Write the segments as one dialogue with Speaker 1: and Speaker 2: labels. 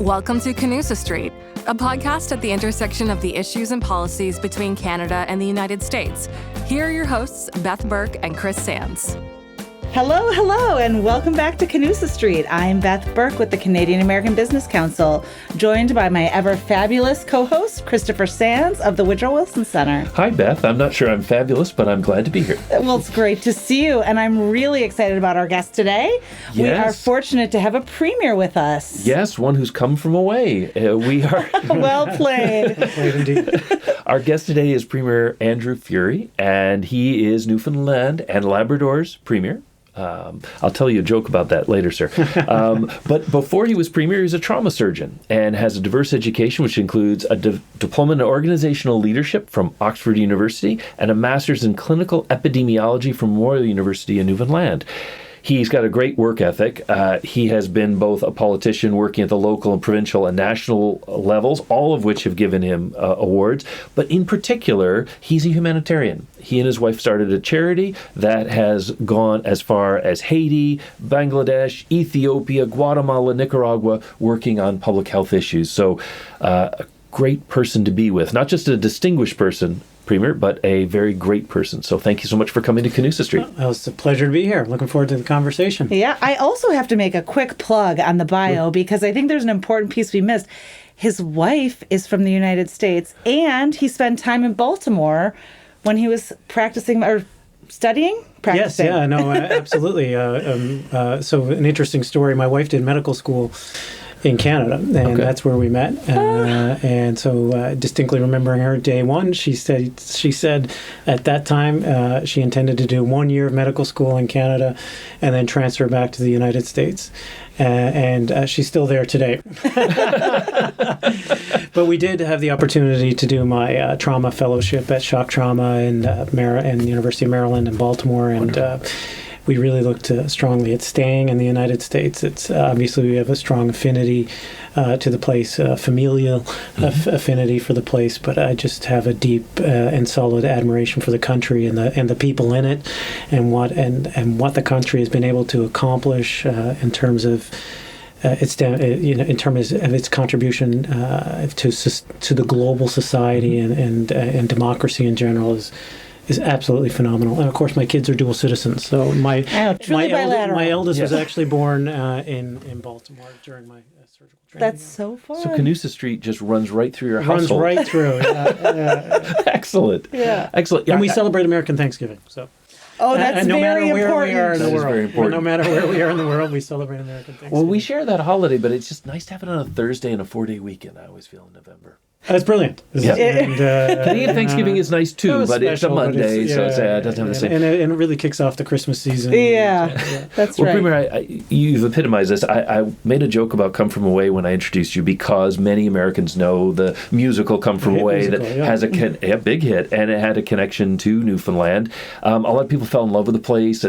Speaker 1: Welcome to Canusa Street, a podcast at the intersection of the issues and policies between Canada and the United States. Here are your hosts, Beth Burke and Chris Sands.
Speaker 2: Hello, and welcome back to Canusa Street. I'm Beth Burke with the Canadian American Business Council, joined by my ever-fabulous co-host, Christopher Sands of the Woodrow Wilson Center.
Speaker 3: Hi, Beth. I'm not sure I'm fabulous, but I'm glad to be here.
Speaker 2: Well, it's great to see you, and I'm really excited about our guest today.
Speaker 3: Yes.
Speaker 2: We are fortunate to have a premier with us.
Speaker 3: Yes, one who's come from away. We are...
Speaker 2: Well played.
Speaker 4: Well played indeed.
Speaker 3: Our guest today is Premier Andrew Furey, and he is Newfoundland and Labrador's premier. I'll tell you a joke about that later, sir. But before he was premier, he was a trauma surgeon and has a diverse education, which includes a diploma in organizational leadership from Oxford University and a master's in clinical epidemiology from Memorial University in Newfoundland. He's got a great work ethic. He has been both a politician working at the local and provincial and national levels, all of which have given him awards. But in particular, he's a humanitarian. He and his wife started a charity that has gone as far as Haiti, Bangladesh, Ethiopia, Guatemala, Nicaragua, working on public health issues. So a great person to be with, not just a distinguished person, Premier, but a very great person. So thank you so much for coming to Canusa Street.
Speaker 4: Well, it's a pleasure to be here. Looking forward to the conversation.
Speaker 2: Yeah, I also have to make a quick plug on the bio because I think there's an important piece we missed. His wife is from the United States, and he spent time in Baltimore when he was practicing or studying? Practicing.
Speaker 4: Yes, yeah, no, absolutely. So an interesting story. My wife did medical school in Canada, and that's where we met. And so distinctly remembering her day one, she said at that time she intended to do 1 year of medical school in Canada and then transfer back to the United States. And she's still there today. But we did have the opportunity to do my trauma fellowship at Shock Trauma in the University of Maryland in Baltimore, and we really looked strongly at staying in the United States. It's obviously we have a strong affinity to the place, familial affinity for the place, but I just have a deep and solid admiration for the country and the people in it, and what the country has been able to accomplish in terms of in terms of its contribution to the global society and democracy in general is absolutely phenomenal. And of course, my kids are dual citizens. So my eldest was actually born in Baltimore during my surgical training.
Speaker 2: That's so fun.
Speaker 3: So Canusa Street just runs right through your household.
Speaker 4: Runs right through.
Speaker 3: Excellent.
Speaker 2: Yeah.
Speaker 3: Excellent.
Speaker 4: And we celebrate American Thanksgiving. So.
Speaker 2: Oh, that's
Speaker 4: no
Speaker 2: very
Speaker 4: matter
Speaker 2: important.
Speaker 4: Where we are in the world.
Speaker 3: Very important.
Speaker 4: No matter where we are in the world, we celebrate American Thanksgiving.
Speaker 3: Well, we share that holiday, but it's just nice to have it on a Thursday and a 4-day weekend. I always feel in November.
Speaker 4: That's brilliant.
Speaker 3: Yeah.
Speaker 4: And,
Speaker 3: Canadian Thanksgiving is nice too, but it's a Monday, so it doesn't have the same.
Speaker 4: And it really kicks off the Christmas season.
Speaker 2: Yeah, that's right.
Speaker 3: Well, Premier, you've epitomized this. I made a joke about Come From Away when I introduced you because many Americans know the musical Come From Away that has a big hit, and it had a connection to Newfoundland. A lot of people fell in love with the place,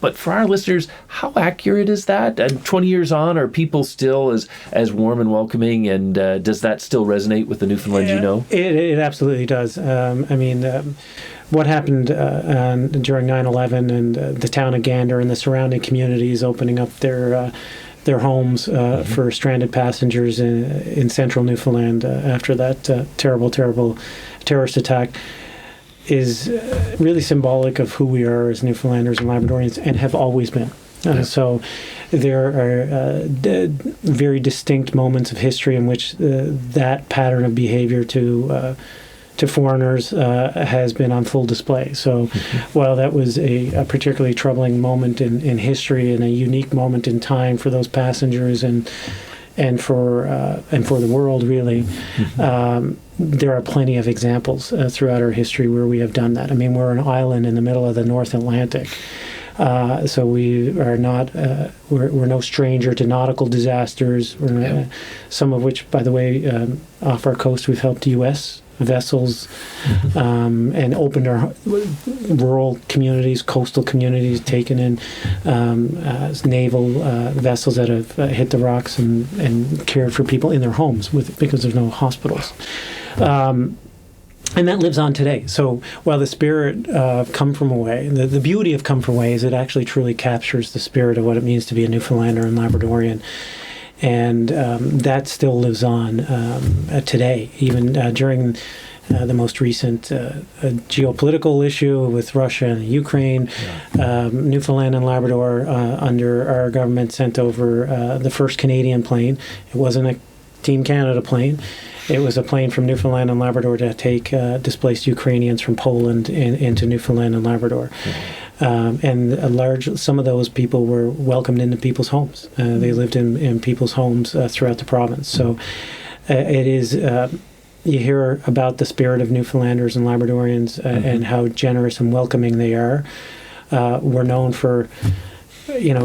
Speaker 3: but for our listeners, how accurate is that? And 20 years on, are people still as warm and welcoming? And does that still resonate with the Newfoundland you know?
Speaker 4: It absolutely does. What happened during 9/11 and the town of Gander and the surrounding communities opening up their homes for stranded passengers in central Newfoundland after that terrible terrorist attack is really symbolic of who we are as Newfoundlanders and Labradorians, and have always been. So there are very distinct moments of history in which that pattern of behavior to foreigners has been on full display. So while that was a particularly troubling moment in history and a unique moment in time for those passengers and for the world, really, there are plenty of examples throughout our history where we have done that. I mean, we're an island in the middle of the North Atlantic, so we are not we're no stranger to nautical disasters. Some of which, by the way, off our coast, we've helped U.S. vessels and opened our rural communities, coastal communities, taken in naval vessels that have hit the rocks and cared for people in their homes because there's no hospitals. And that lives on today. So while the spirit of Come From Away, the beauty of Come From Away is it actually truly captures the spirit of what it means to be a Newfoundlander and Labradorian. And that still lives on today, even during the most recent geopolitical issue with Russia and Ukraine. Newfoundland and Labrador, under our government, sent over the first Canadian plane. It wasn't a Team Canada plane. It was a plane from Newfoundland and Labrador to take displaced Ukrainians from Poland into Newfoundland and Labrador. And some of those people were welcomed into people's homes. They lived in people's homes throughout the province. So it is, you hear about the spirit of Newfoundlanders and Labradorians and how generous and welcoming they are. We're known for,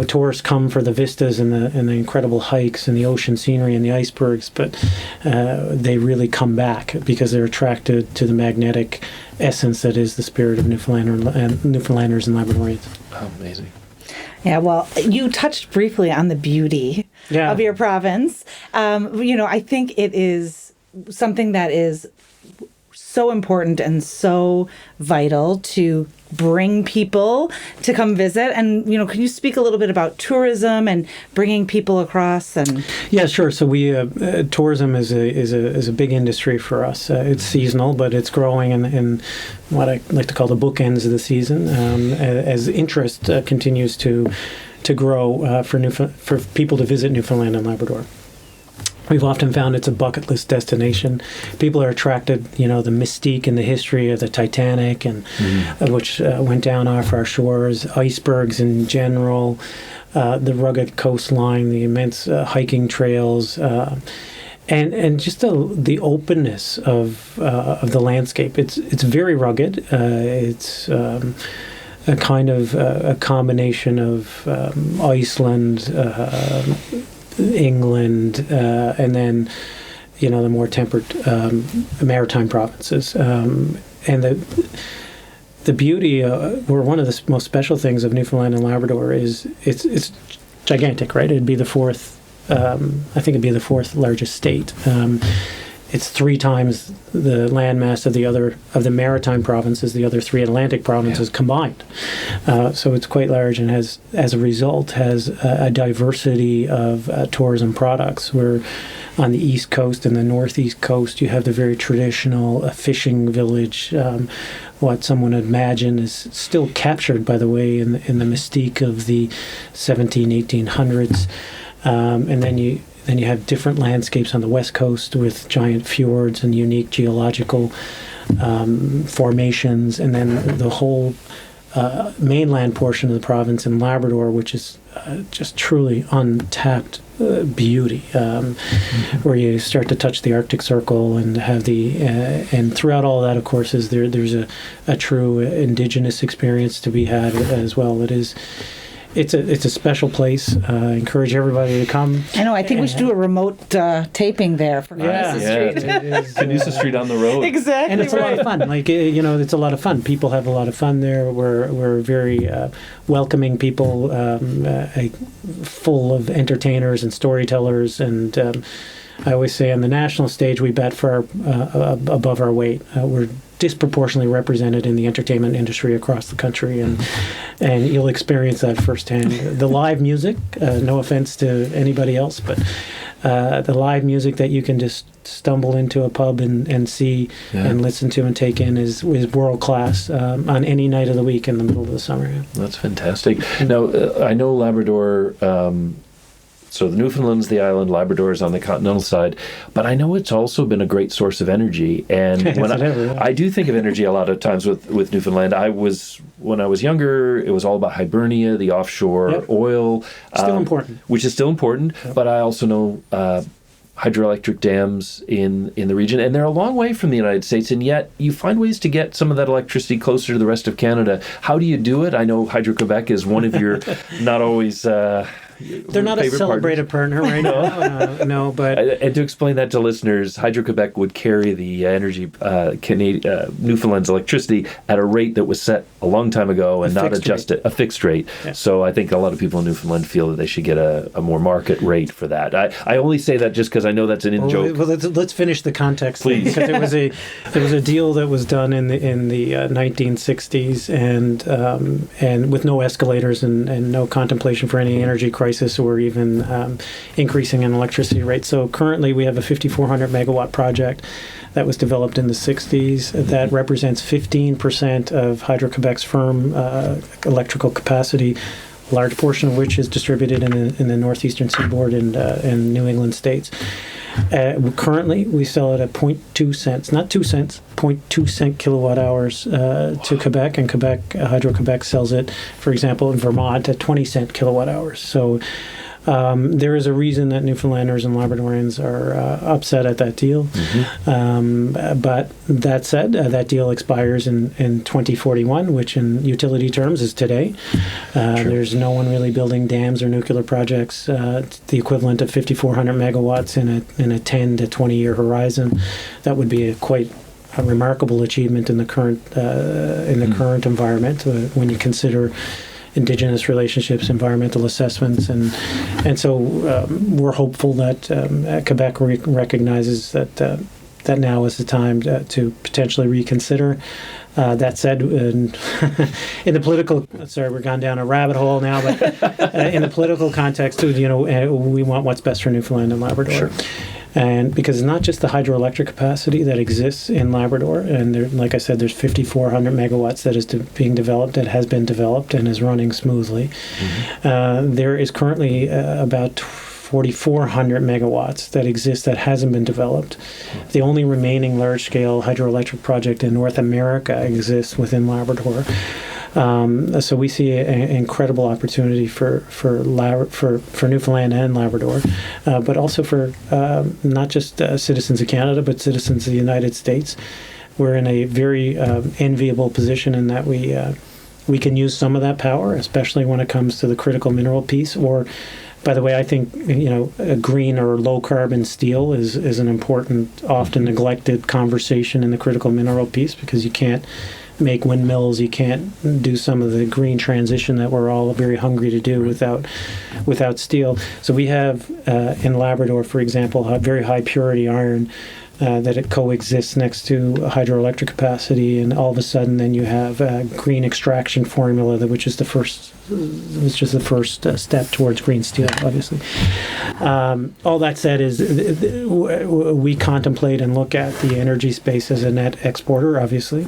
Speaker 4: tourists come for the vistas and the incredible hikes and the ocean scenery and the icebergs, but they really come back because they're attracted to the magnetic essence that is the spirit of Newfoundlanders and Labradorians.
Speaker 3: Oh, amazing.
Speaker 2: Yeah, well, you touched briefly on the beauty of your province. I think it is something that is so important and so vital to bring people to come visit. And, can you speak a little bit about tourism and bringing people across? And
Speaker 4: yeah, sure. So we tourism is a big industry for us. It's seasonal, but it's growing in what I like to call the bookends of the season, as interest continues to grow for people to visit Newfoundland and Labrador. We've often found it's a bucket list destination. People are attracted, the mystique and the history of the Titanic, and which went down off our shores, icebergs in general, the rugged coastline, the immense hiking trails, and just the openness of the landscape. It's very rugged. It's a kind of a combination of Iceland, England, and then, the more temperate maritime provinces. And the beauty, or one of the most special things of Newfoundland and Labrador is it's gigantic, right? It'd be the fourth, I think it'd be the fourth largest state. It's 3 times the landmass of the maritime provinces, the other 3 Atlantic provinces combined. So it's quite large, and as a result has a diversity of tourism products. Where on the east coast and the northeast coast, you have the very traditional fishing village. What someone would imagine is still captured, by the way, in the mystique of the 1800s. And then you have different landscapes on the west coast with giant fjords and unique geological formations, and then the whole mainland portion of the province in Labrador, which is just truly untapped beauty, where you start to touch the Arctic Circle and have and throughout all that, of course, there's a true indigenous experience to be had as well. It's a special place. I encourage everybody to come.
Speaker 2: I know. I think we should do a remote taping there for Canusa Street.
Speaker 3: Canusa Street on the road.
Speaker 2: Exactly.
Speaker 4: And it's a lot of fun. It's a lot of fun. People have a lot of fun there. We're very welcoming people, full of entertainers and storytellers. And I always say on the national stage, we bet for above our weight. We're disproportionately represented in the entertainment industry across the country, and you'll experience that firsthand. The live music, no offense to anybody else, but the live music that you can just stumble into a pub and see and listen to and take in is world class on any night of the week in the middle of the summer.
Speaker 3: That's fantastic. Now, I know Labrador. So the Newfoundland's the island, Labrador is on the continental side, but I know it's also been a great source of energy. And when I do think of energy a lot of times with Newfoundland. When I was younger, it was all about Hibernia, the offshore oil,
Speaker 4: still important,
Speaker 3: which is still important. But I also know hydroelectric dams in the region, and they're a long way from the United States, and yet you find ways to get some of that electricity closer to the rest of Canada. How do you do it? I know Hydro-Quebec is one of your not always
Speaker 4: they're not a celebrated partner right now. No, but
Speaker 3: and to explain that to listeners, Hydro-Quebec would carry the energy Newfoundland's electricity at a rate that was set a long time ago and not adjusted, a fixed rate. Yeah. So I think a lot of people in Newfoundland feel that they should get a more market rate for that. I only say that just because I know that's an in-joke.
Speaker 4: Well, let's finish the context,
Speaker 3: please,
Speaker 4: because it was a deal that was done in the 1960s and with no escalators and no contemplation for any energy crisis crisis or even increasing in electricity rates. So currently we have a 5,400 megawatt project that was developed in the 60s that represents 15% of Hydro-Quebec's firm electrical capacity, a large portion of which is distributed in the northeastern seaboard and New England states. Currently, we sell it at 0.2 cents, not 2 cents, 0.2 cent kilowatt hours to Quebec, and Hydro-Quebec sells it, for example, in Vermont at 20 cent kilowatt hours. So there is a reason that Newfoundlanders and Labradorians are upset at that deal. But that said, that deal expires in 2041, which in utility terms is today. There's no one really building dams or nuclear projects, the equivalent of 5,400 megawatts in a 10 to 20 year horizon. That would be quite a remarkable achievement in the current environment when you consider Indigenous relationships, environmental assessments, and so we're hopeful that Quebec recognizes that now is the time to potentially reconsider. That said, in the political, sorry, we're gone down a rabbit hole now, but in the political context, we want what's best for Newfoundland and Labrador.
Speaker 3: Sure.
Speaker 4: And because it's not just the hydroelectric capacity that exists in Labrador, and there, like I said, there's 5,400 megawatts that is being developed, that has been developed and is running smoothly. There is currently about 4,400 megawatts that exist that hasn't been developed. The only remaining large-scale hydroelectric project in North America exists within Labrador. So we see an incredible opportunity for Newfoundland and Labrador, but also for not just citizens of Canada, but citizens of the United States. We're in a very enviable position in that we can use some of that power, especially when it comes to the critical mineral piece. Or, by the way, I think a green or low carbon steel is an important, often neglected conversation in the critical mineral piece, because you can't make windmills, you can't do some of the green transition that we're all very hungry to do without steel. So we have in Labrador, for example, very high purity iron that it coexists next to hydroelectric capacity, and all of a sudden then you have a green extraction formula, which is the first step towards green steel, obviously. All that said is we contemplate and look at the energy space as a net exporter, obviously.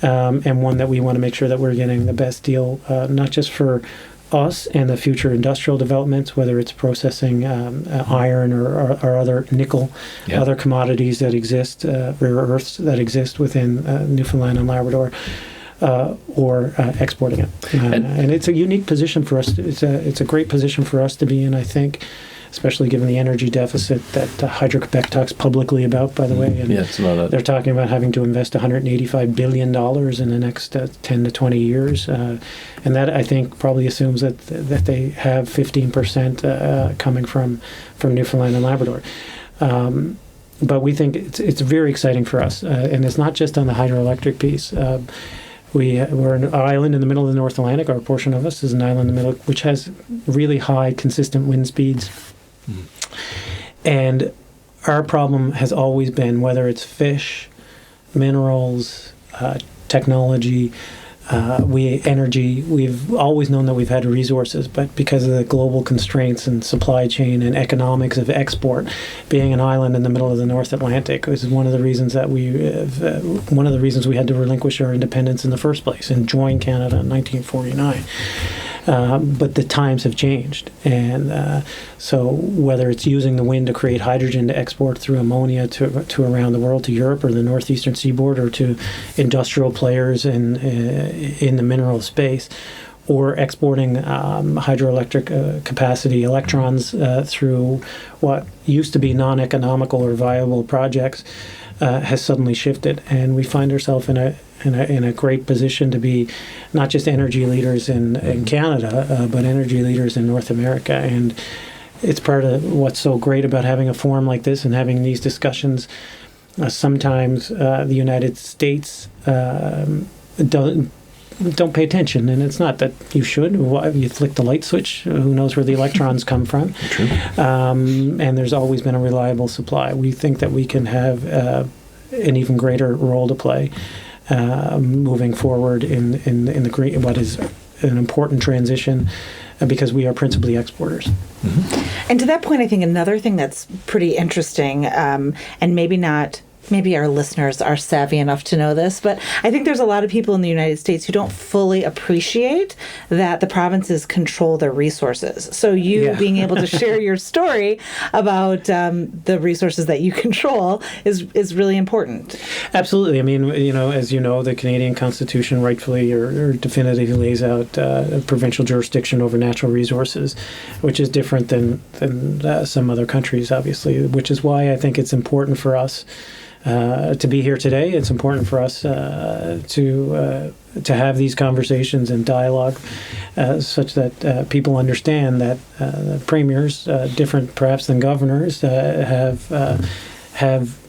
Speaker 4: And one that we want to make sure that we're getting the best deal, not just for us and the future industrial developments, whether it's processing iron or other nickel, other commodities that exist, rare earths that exist within Newfoundland and Labrador, or exporting it. And it's a unique position for us. It's a great position for us to be in, I think, especially given the energy deficit that Hydro-Quebec talks publicly about, by the way. And they're talking about having to invest $185 billion in the next 10 to 20 years. And that, I think, probably assumes that they have 15% coming from Newfoundland and Labrador. But we think it's very exciting for us. And it's not just on the hydroelectric piece. We're an island in the middle of the North Atlantic. Our portion of us is an island in the middle, which has really high, consistent wind speeds. And our problem has always been, whether it's fish, minerals, technology, energy, we've always known that we've had resources, but because of the global constraints and supply chain and economics of export, being an island in the middle of the North Atlantic is one of the reasons that we had to relinquish our independence in the first place and join Canada in 1949. But the times have changed, and so whether it's using the wind to create hydrogen to export through ammonia to around the world, to Europe or the northeastern seaboard, or to industrial players in the mineral space, or exporting hydroelectric capacity electrons through what used to be non-economical or viable projects, has suddenly shifted, and we find ourselves in a great position to be not just energy leaders in Canada, but energy leaders in North America. And it's part of what's so great about having a forum like this and having these discussions. Sometimes the United States don't pay attention, and it's not that you should. You flick the light switch, who knows where the electrons come from.
Speaker 3: True.
Speaker 4: And there's always been a reliable supply. We think that we can have an even greater role to play moving forward in the green, what is an important transition because we are principally exporters.
Speaker 2: And to that point, I think another thing that's pretty interesting, and maybe our listeners are savvy enough to know this, but I think there's a lot of people in the United States who don't fully appreciate that the provinces control their resources. So you being able to share your story about the resources that you control is really important.
Speaker 4: Absolutely. I mean, as you know, the Canadian Constitution rightfully or definitively lays out provincial jurisdiction over natural resources, which is different than some other countries, obviously, which is why I think it's important for us to be here today. It's important for us to have these conversations and dialogue such that people understand that premiers, different perhaps than governors, have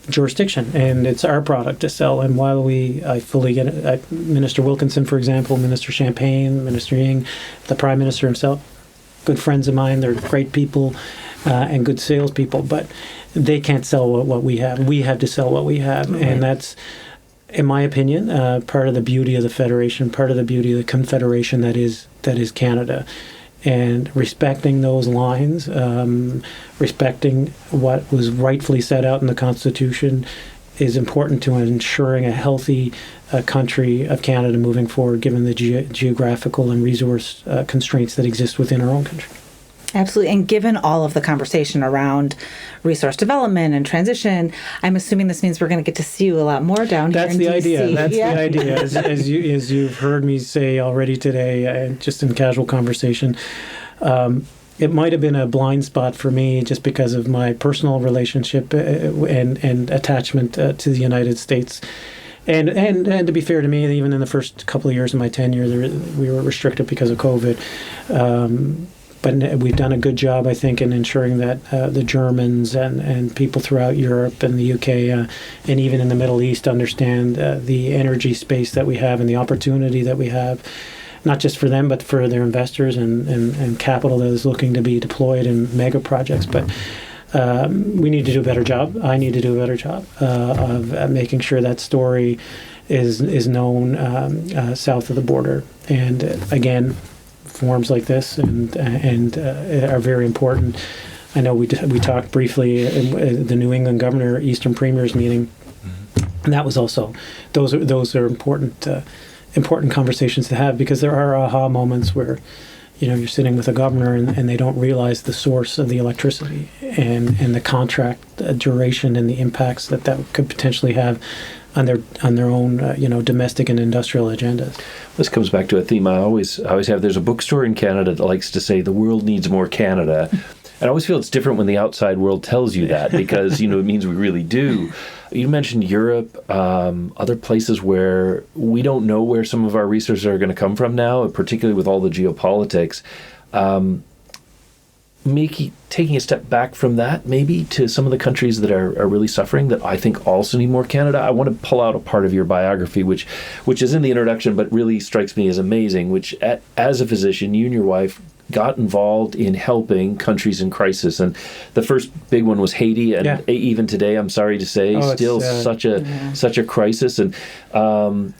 Speaker 4: jurisdiction, and it's our product to sell. And while I fully get it, Minister Wilkinson, for example, Minister Champagne, Minister Ying, the Prime Minister himself, good friends of mine, they're great people and good salespeople, but they can't sell what we have. We have to sell what we have. Right. And that's, in my opinion, part of the beauty of the Federation, part of the beauty of the Confederation that is Canada. And respecting those lines, respecting what was rightfully set out in the Constitution is important to ensuring a healthy country of Canada moving forward, given the geographical and resource constraints that exist within our own country.
Speaker 2: Absolutely. And given all of the conversation around resource development and transition, I'm assuming this means we're going to get to see you a lot more down here in DC.
Speaker 4: That's the idea. As you've heard me say already today, just in casual conversation, it might have been a blind spot for me just because of my personal relationship and attachment to the United States. And to be fair to me, even in the first couple of years of my tenure, we were restricted because of COVID. But we've done a good job, I think, in ensuring that the Germans and people throughout Europe and the UK and even in the Middle East understand the energy space that we have and the opportunity that we have, not just for them, but for their investors and capital that is looking to be deployed in mega projects. But we need to do a better job. I need to do a better job of making sure that story is known south of the border. And again, forums like this and are very important. I know we talked briefly at the New England Governor Eastern Premiers meeting, and that was also those are important conversations to have, because there are aha moments where you're sitting with a governor and they don't realize the source of the electricity and the contract duration and the impacts that could potentially have on their own domestic and industrial agendas.
Speaker 3: This comes back to a theme I always have. There's a bookstore in Canada that likes to say the world needs more Canada. And I always feel it's different when the outside world tells you that, because it means we really do. You mentioned Europe, other places where we don't know where some of our resources are going to come from now, particularly with all the geopolitics. Taking a step back from that, maybe to some of the countries that are really suffering, that I think also need more Canada. I want to pull out a part of your biography, which is in the introduction, but really strikes me as amazing, which as a physician, you and your wife got involved in helping countries in crisis. And the first big one was Haiti, and even today, I'm sorry to say, still such a crisis. And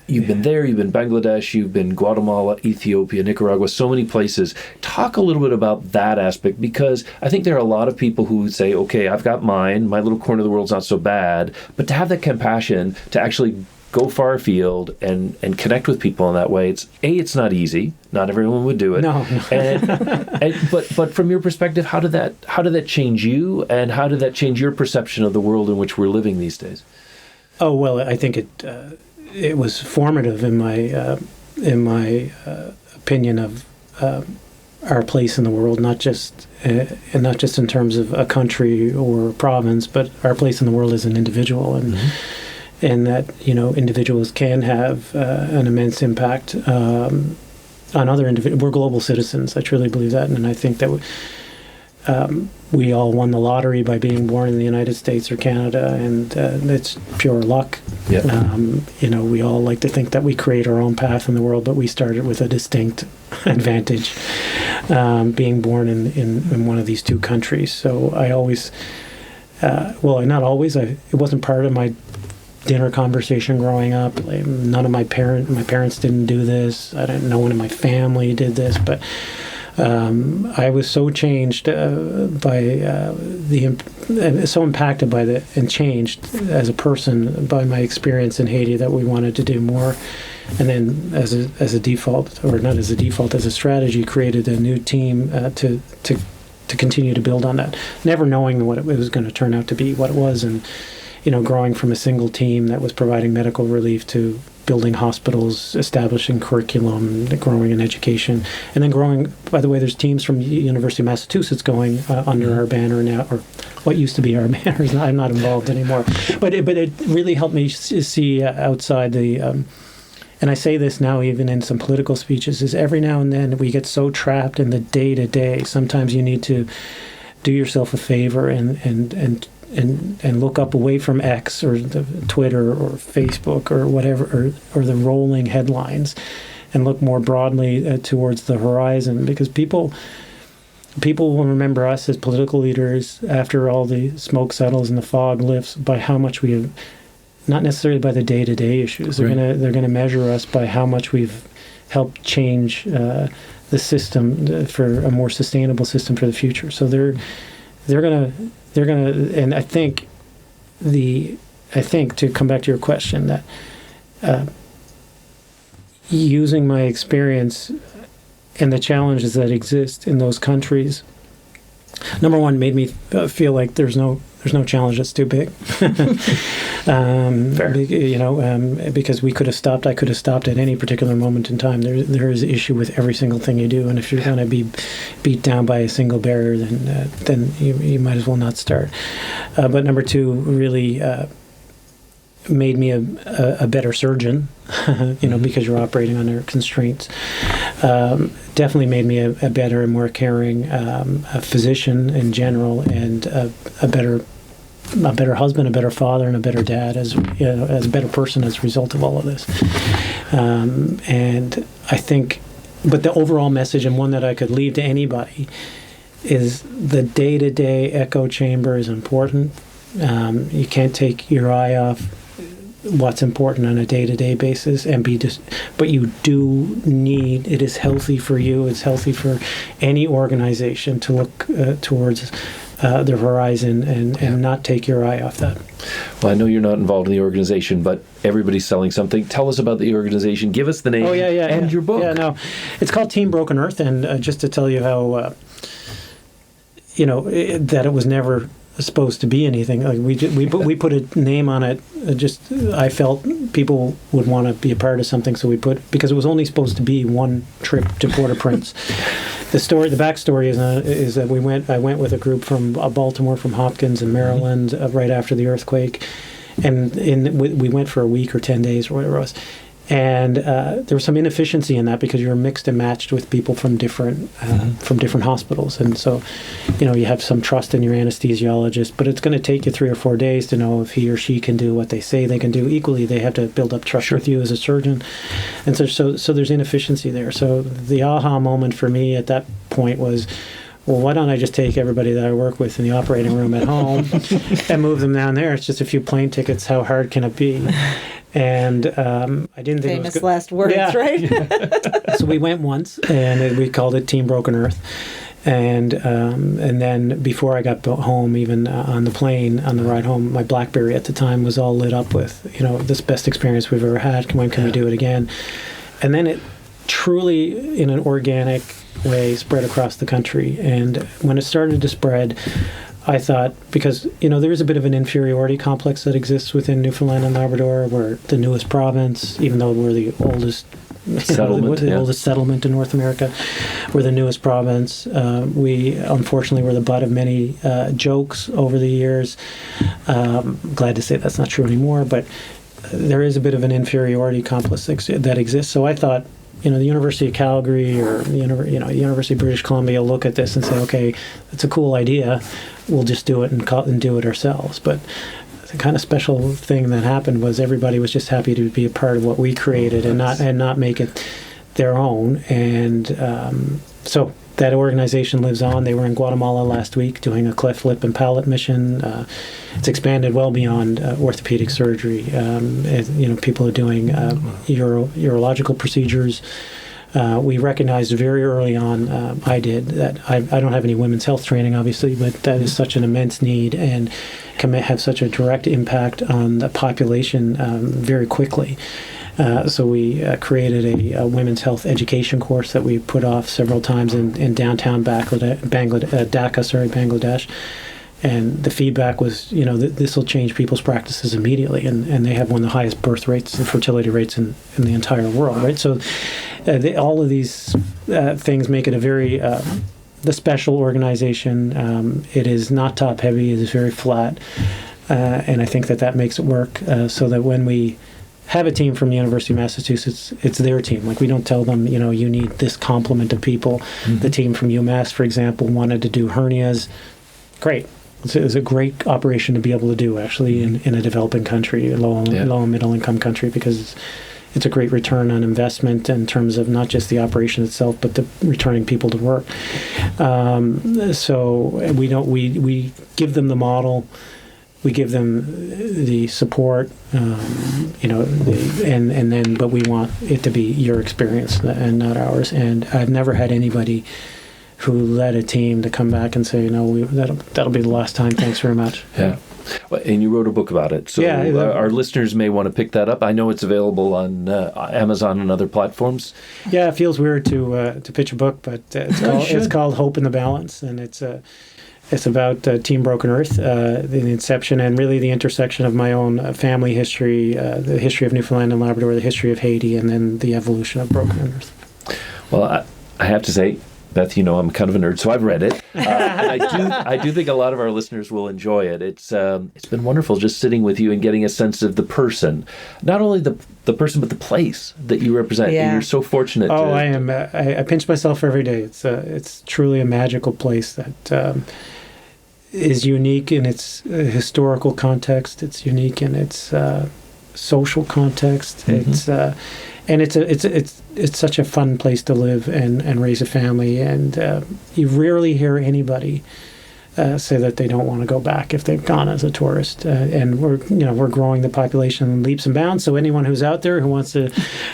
Speaker 3: you've been there, you've been Bangladesh, you've been Guatemala, Ethiopia, Nicaragua, so many places. Talk a little bit about that aspect, because I think there are a lot of people who would say, okay, I've got mine, my little corner of the world's not so bad, but to have that compassion to actually go far afield and connect with people in that way. It's not easy. Not everyone would do it.
Speaker 4: No.
Speaker 3: But from your perspective, how did that change you, and how did that change your perception of the world in which we're living these days?
Speaker 4: Oh well, I think it was formative in my opinion of our place in the world, not just in terms of a country or a province, but our place in the world as an individual, and that individuals can have an immense impact on other individuals. We're global citizens. I truly believe that, and I think that we all won the lottery by being born in the United States or Canada, and it's pure luck.
Speaker 3: Yeah.
Speaker 4: We all like to think that we create our own path in the world, but we started with a distinct advantage, being born in one of these two countries. So I always, not always. It wasn't part of my dinner conversation growing up. None of my parents didn't do this. I didn't know one in my family did this, but I was so changed so impacted by and changed as a person by my experience in Haiti that we wanted to do more. And then as a default, or not as a default, as a strategy, created a new team to continue to build on that, never knowing what it was going to turn out to be, what it was. And, growing from a single team that was providing medical relief to building hospitals, establishing curriculum, growing in education, and then growing, by the way, there's teams from the University of Massachusetts going under our banner now, or what used to be our banner. I'm not involved anymore. But it really helped me see outside the, and I say this now even in some political speeches, is every now and then we get so trapped in the day-to-day. Sometimes you need to do yourself a favor and look up away from X or the Twitter or Facebook or whatever, or the rolling headlines, and look more broadly towards the horizon, because people will remember us as political leaders after all the smoke settles and the fog lifts by how much we have, not necessarily by the day-to-day issues.
Speaker 3: Right.
Speaker 4: They're gonna measure us by how much we've helped change the system for a more sustainable system for the future. So they're gonna, and I think to come back to your question, that using my experience and the challenges that exist in those countries, number one, made me feel like there's no challenge that's too big. Because we could have stopped. I could have stopped at any particular moment in time. There is an issue with every single thing you do, and if you're going to be beat down by a single barrier, then you might as well not start. But number two, really made me a better surgeon, because you're operating under constraints. Definitely made me a better and more caring physician in general, and a better husband, a better father, and a better dad, as a better person as a result of all of this. And I think, but the overall message, and one that I could leave to anybody, is the day-to-day echo chamber is important. You can't take your eye off what's important on a day-to-day basis, but you do need, it is healthy for you, it's healthy for any organization to look towards the horizon and not take your eye off that.
Speaker 3: Well, I know you're not involved in the organization, but everybody's selling something. Tell us about the organization. Give us the name and your book.
Speaker 4: Yeah, no. It's called Team Broken Earth, and just to tell you how, that it was never supposed to be anything. Like we put a name on it. I felt people would want to be a part of something, so because it was only supposed to be one trip to Port-au-Prince. The backstory is that I went with a group from Baltimore, from Hopkins in Maryland, right after the earthquake, and we went for a week or 10 days or whatever it was. And there was some inefficiency in that because you were mixed and matched with people from different hospitals, and so you have some trust in your anesthesiologist, but it's going to take you 3 or 4 days to know if he or she can do what they say they can do. Equally, they have to build up trust with you as a surgeon, and so there's inefficiency there. So the aha moment for me at that point was, well, why don't I just take everybody that I work with in the operating room at home and move them down there? It's just a few plane tickets. How hard can it be? And I didn't think
Speaker 2: famous
Speaker 4: it was
Speaker 2: last words, right?
Speaker 4: So we went once, and we called it Team Broken Earth. And then before I got home, even on the plane, on the ride home, my BlackBerry at the time was all lit up with, this best experience we've ever had. When can we do it again? And then it truly, in an organic way, spread across the country. And when it started to spread, I thought, because, there is a bit of an inferiority complex that exists within Newfoundland and Labrador. We're the newest province, even though we're the oldest oldest settlement in North America. We're the newest province. We, unfortunately, were the butt of many jokes over the years. Glad to say that's not true anymore, but there is a bit of an inferiority complex that exists. So I thought, the University of Calgary or the University of British Columbia look at this and say, okay, it's a cool idea. We'll just do it and do it ourselves. But the kind of special thing that happened was everybody was just happy to be a part of what we created and not make it their own. And so that organization lives on. They were in Guatemala last week doing a cleft lip and palate mission. It's expanded well beyond orthopedic surgery. People are doing urological procedures. We recognized very early on, I did, that I don't have any women's health training, obviously, but that is such an immense need and can have such a direct impact on the population very quickly. So we created a women's health education course that we put off several times in downtown Bangladesh. And the feedback was, this will change people's practices immediately. And they have one of the highest birth rates and fertility rates in the entire world, right? So all of these things make it a very the special organization. It is not top heavy. It is very flat. And I think that makes it work so that when we have a team from the University of Massachusetts, it's their team. Like, we don't tell them, you need this complement of people. Mm-hmm. The team from UMass, for example, wanted to do hernias. Great. It's a great operation to be able to do, actually, in a developing country, a low and middle income country, because it's a great return on investment in terms of not just the operation itself, but the returning people to work. So we give them the model. We give them the support, but we want it to be your experience and not ours. And I've never had anybody who led a team to come back and say, no, that'll be the last time. Thanks very much.
Speaker 3: Yeah. Well, and you wrote a book about it. So our listeners may want to pick that up. I know it's available on Amazon and other platforms.
Speaker 4: Yeah, it feels weird to pitch a book, but it's called Hope in the Balance, and it's about Team Broken Earth, the inception and really the intersection of my own family history, the history of Newfoundland and Labrador, the history of Haiti, and then the evolution of Broken Earth.
Speaker 3: Well, I have to say, Beth, I'm kind of a nerd, so I've read it. And I do think a lot of our listeners will enjoy it. It's been wonderful just sitting with you and getting a sense of the person, not only the person, but the place that you represent. Yeah. And you're so fortunate.
Speaker 4: I am. I pinch myself every day. It's truly a magical place that is unique in its historical context. It's unique in its social context. Mm-hmm. It's such a fun place to live and raise a family, and you rarely hear anybody say that they don't want to go back if they've gone as a tourist. And we're growing the population in leaps and bounds. So anyone who's out there who wants to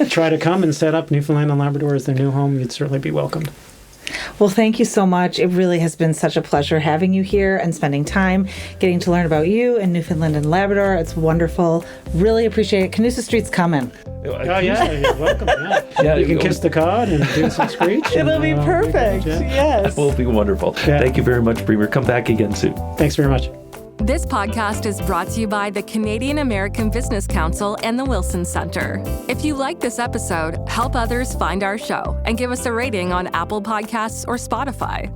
Speaker 4: try to come and set up Newfoundland and Labrador as their new home, you'd certainly be welcomed.
Speaker 2: Well, thank you so much. It really has been such a pleasure having you here and spending time getting to learn about you and Newfoundland and Labrador. It's wonderful. Really appreciate it. Canusa Street's coming.
Speaker 4: Oh, yeah, you're welcome. Yeah. You can kiss the cod and do some screech.
Speaker 2: It'll be perfect. Yes.
Speaker 3: That will be wonderful. Yeah. Thank you very much, Premier. Come back again soon.
Speaker 4: Thanks very much.
Speaker 1: This podcast is brought to you by the Canadian American Business Council and the Wilson Center. If you like this episode, help others find our show and give us a rating on Apple Podcasts or Spotify.